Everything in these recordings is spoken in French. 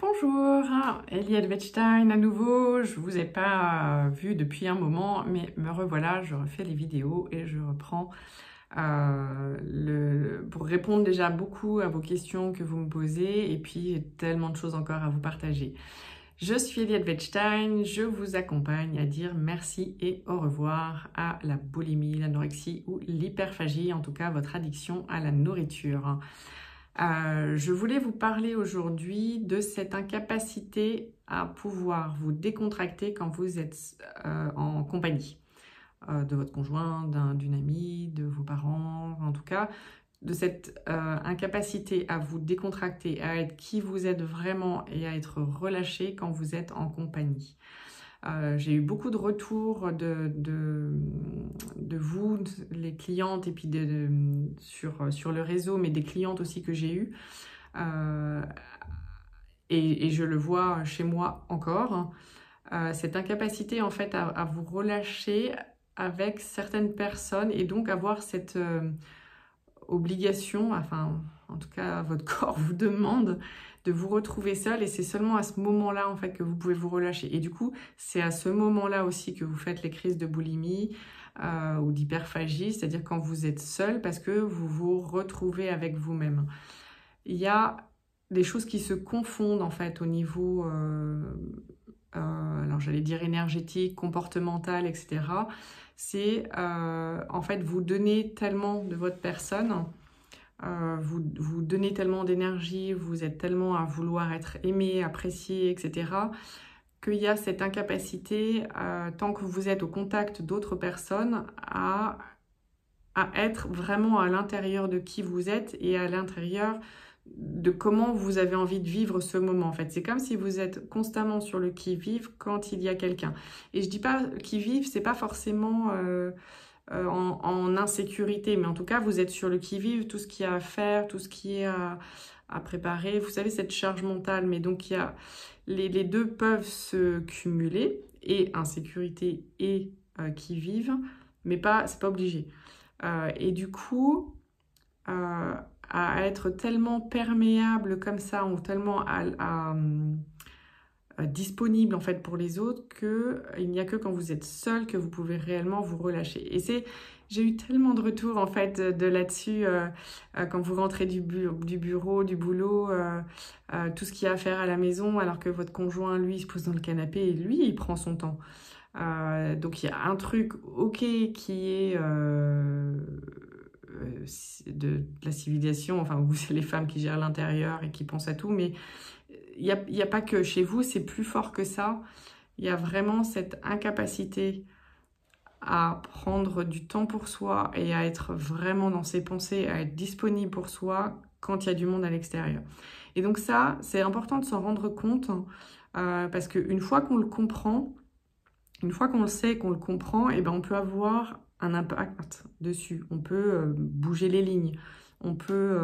Bonjour, Eliette Wettstein à nouveau. Je vous ai pas vu depuis un moment, mais me revoilà, je refais les vidéos et je reprends pour répondre déjà beaucoup à vos questions que vous me posez et puis j'ai tellement de choses encore à vous partager. Je suis Eliette Wettstein, je vous accompagne à dire merci et au revoir à la boulimie, l'anorexie ou l'hyperphagie, en tout cas votre addiction à la nourriture. Je voulais vous parler aujourd'hui de cette incapacité à pouvoir vous décontracter quand vous êtes en compagnie de votre conjoint, d'une amie, de vos parents, en tout cas, de cette incapacité à vous décontracter, à être qui vous êtes vraiment et à être relâché quand vous êtes en compagnie. J'ai eu beaucoup de retours de vous, les clientes, et puis sur le réseau, mais des clientes aussi que j'ai eues. Et je le vois chez moi encore. Cette incapacité en fait à vous relâcher avec certaines personnes et donc avoir cette obligation, enfin en tout cas votre corps vous demande de vous retrouver seul et c'est seulement à ce moment-là en fait que vous pouvez vous relâcher. Et du coup, c'est à ce moment-là aussi que vous faites les crises de boulimie ou d'hyperphagie, c'est-à-dire quand vous êtes seul parce que vous vous retrouvez avec vous-même. Il y a des choses qui se confondent en fait au niveau, alors j'allais dire énergétique, comportemental, etc. C'est en fait vous donnez tellement de votre personne, vous donnez tellement d'énergie, vous êtes tellement à vouloir être aimé, apprécié, etc. qu'il y a cette incapacité, tant que vous êtes au contact d'autres personnes, à être vraiment à l'intérieur de qui vous êtes et à l'intérieur de comment vous avez envie de vivre ce moment. En fait, c'est comme si vous êtes constamment sur le qui-vive quand il y a quelqu'un. Et je dis pas qui-vive, c'est pas forcément en insécurité, mais en tout cas, vous êtes sur le qui-vive, tout ce qu'il y a à faire, tout ce qui est à préparer. Vous savez, cette charge mentale, mais donc il y a les deux peuvent se cumuler, et insécurité et qui-vive, mais c'est pas obligé. Et du coup, à être tellement perméable comme ça, ou tellement disponible en fait pour les autres, qu'il n'y a que quand vous êtes seul que vous pouvez réellement vous relâcher. Et j'ai eu tellement de retours en fait de là-dessus, quand vous rentrez du bureau, du boulot, tout ce qu'il y a à faire à la maison, alors que votre conjoint, lui, il se pose dans le canapé et lui, il prend son temps. Donc il y a un truc, ok, qui est de la civilisation, enfin vous, c'est les femmes qui gèrent l'intérieur et qui pensent à tout, mais il y a pas que chez vous, c'est plus fort que ça. Il y a vraiment cette incapacité à prendre du temps pour soi et à être vraiment dans ses pensées, à être disponible pour soi quand il y a du monde à l'extérieur. Et donc ça, c'est important de s'en rendre compte, parce qu'une fois qu'on le comprend, une fois qu'on le sait, qu'on le comprend, et ben on peut avoir un impact dessus. On peut bouger les lignes, on peut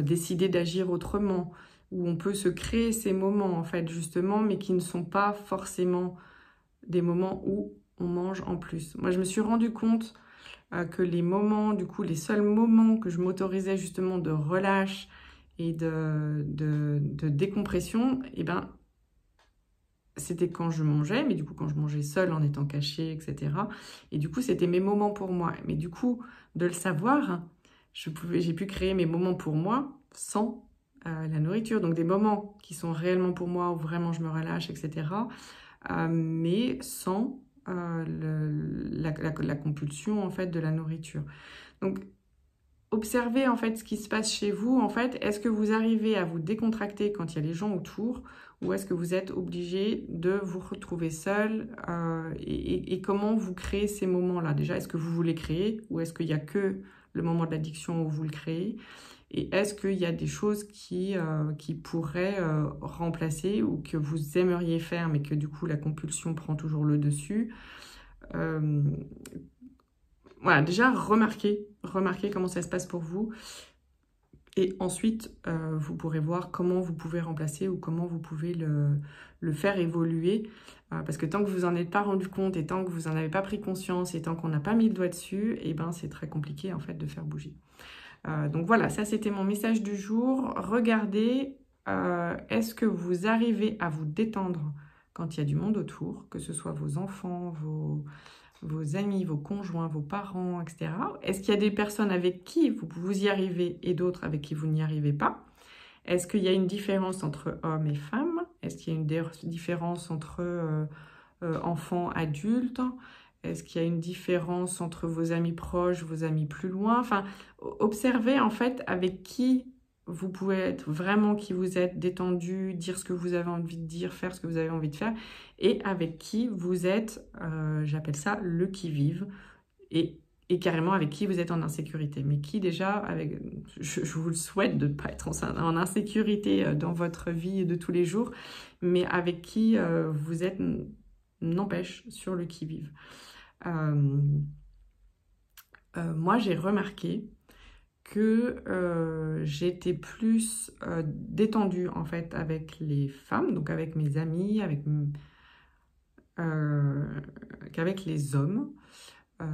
décider d'agir autrement, ou on peut se créer ces moments, en fait, justement, mais qui ne sont pas forcément des moments où on mange en plus. Moi, je me suis rendu compte que les moments, du coup, les seuls moments que je m'autorisais justement de relâche et de décompression, et ben, c'était quand je mangeais, mais du coup quand je mangeais seule en étant cachée, etc. Et du coup c'était mes moments pour moi. Mais du coup, de le savoir, j'ai pu créer mes moments pour moi sans la nourriture. Donc des moments qui sont réellement pour moi, où vraiment je me relâche, etc. Mais sans la compulsion en fait de la nourriture. Donc observez en fait ce qui se passe chez vous. En fait, est-ce que vous arrivez à vous décontracter quand il y a les gens autour, ou est-ce que vous êtes obligé de vous retrouver seul, et comment vous créez ces moments-là? Déjà, est-ce que vous voulez créer, ou est-ce qu'il n'y a que le moment de l'addiction où vous le créez? Et est-ce qu'il y a des choses qui pourraient remplacer, ou que vous aimeriez faire, mais que du coup la compulsion prend toujours le dessus? Voilà, déjà remarquez comment ça se passe pour vous. Et ensuite, vous pourrez voir comment vous pouvez remplacer, ou comment vous pouvez le faire évoluer. Parce que tant que vous en êtes pas rendu compte, et tant que vous n'en avez pas pris conscience, et tant qu'on n'a pas mis le doigt dessus, et ben c'est très compliqué en fait de faire bouger. Donc voilà, ça c'était mon message du jour. Regardez est-ce que vous arrivez à vous détendre quand il y a du monde autour, que ce soit vos enfants, vos amis, vos conjoints, vos parents, etc. Est-ce qu'il y a des personnes avec qui vous y arrivez et d'autres avec qui vous n'y arrivez pas? Est-ce qu'il y a une différence entre hommes et femmes? Est-ce qu'il y a une différence entre enfants, adultes? Est-ce qu'il y a une différence entre vos amis proches, vos amis plus loin? Enfin, observez en fait avec qui vous pouvez être vraiment qui vous êtes, détendu, dire ce que vous avez envie de dire, faire ce que vous avez envie de faire, et avec qui vous êtes, j'appelle ça le qui-vive, et carrément avec qui vous êtes en insécurité. Mais qui déjà, je vous le souhaite de ne pas être en insécurité dans votre vie de tous les jours, mais avec qui vous êtes, n'empêche, sur le qui-vive. Moi, j'ai remarqué que j'étais plus détendue en fait avec les femmes, donc avec mes amis, qu'avec les hommes.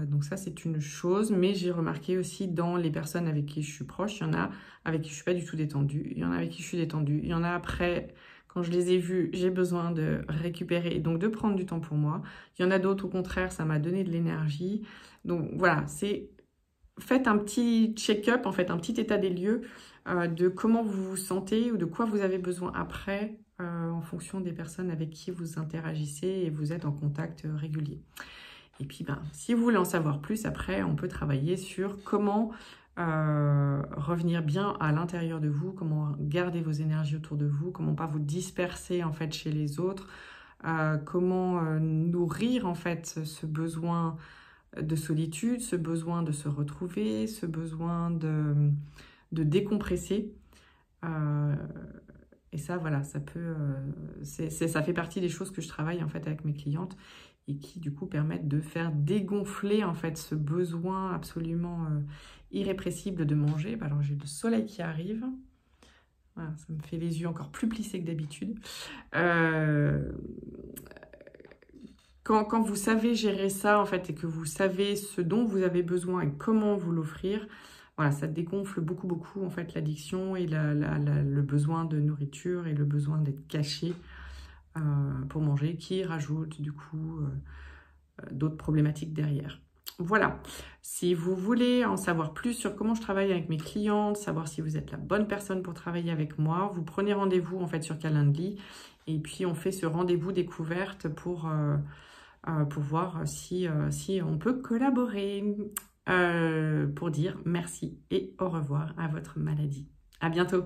Donc ça, c'est une chose, mais j'ai remarqué aussi dans les personnes avec qui je suis proche, il y en a avec qui je suis pas du tout détendue, il y en a avec qui je suis détendue, il y en a après, quand je les ai vus, j'ai besoin de récupérer et donc de prendre du temps pour moi. Il y en a d'autres, au contraire, ça m'a donné de l'énergie. Donc voilà, faites un petit check-up, en fait, un petit état des lieux de comment vous vous sentez ou de quoi vous avez besoin après en fonction des personnes avec qui vous interagissez et vous êtes en contact régulier. Et puis, si vous voulez en savoir plus, après, on peut travailler sur comment revenir bien à l'intérieur de vous, comment garder vos énergies autour de vous, comment pas vous disperser, en fait, chez les autres, comment nourrir, en fait, ce besoin de solitude, ce besoin de se retrouver, ce besoin de décompresser. Et ça, voilà, ça fait partie des choses que je travaille, en fait, avec mes clientes, et qui du coup permettent de faire dégonfler en fait ce besoin absolument irrépressible de manger. Alors j'ai le soleil qui arrive, voilà, ça me fait les yeux encore plus plissés que d'habitude. Quand vous savez gérer ça en fait et que vous savez ce dont vous avez besoin et comment vous l'offrir, voilà, ça dégonfle beaucoup en fait l'addiction et le besoin de nourriture et le besoin d'être caché pour manger, qui rajoute du coup d'autres problématiques derrière. Voilà, si vous voulez en savoir plus sur comment je travaille avec mes clientes, savoir si vous êtes la bonne personne pour travailler avec moi, vous prenez rendez-vous en fait sur Calendly et puis on fait ce rendez-vous découverte pour voir si on peut collaborer, pour dire merci et au revoir à votre maladie. À bientôt.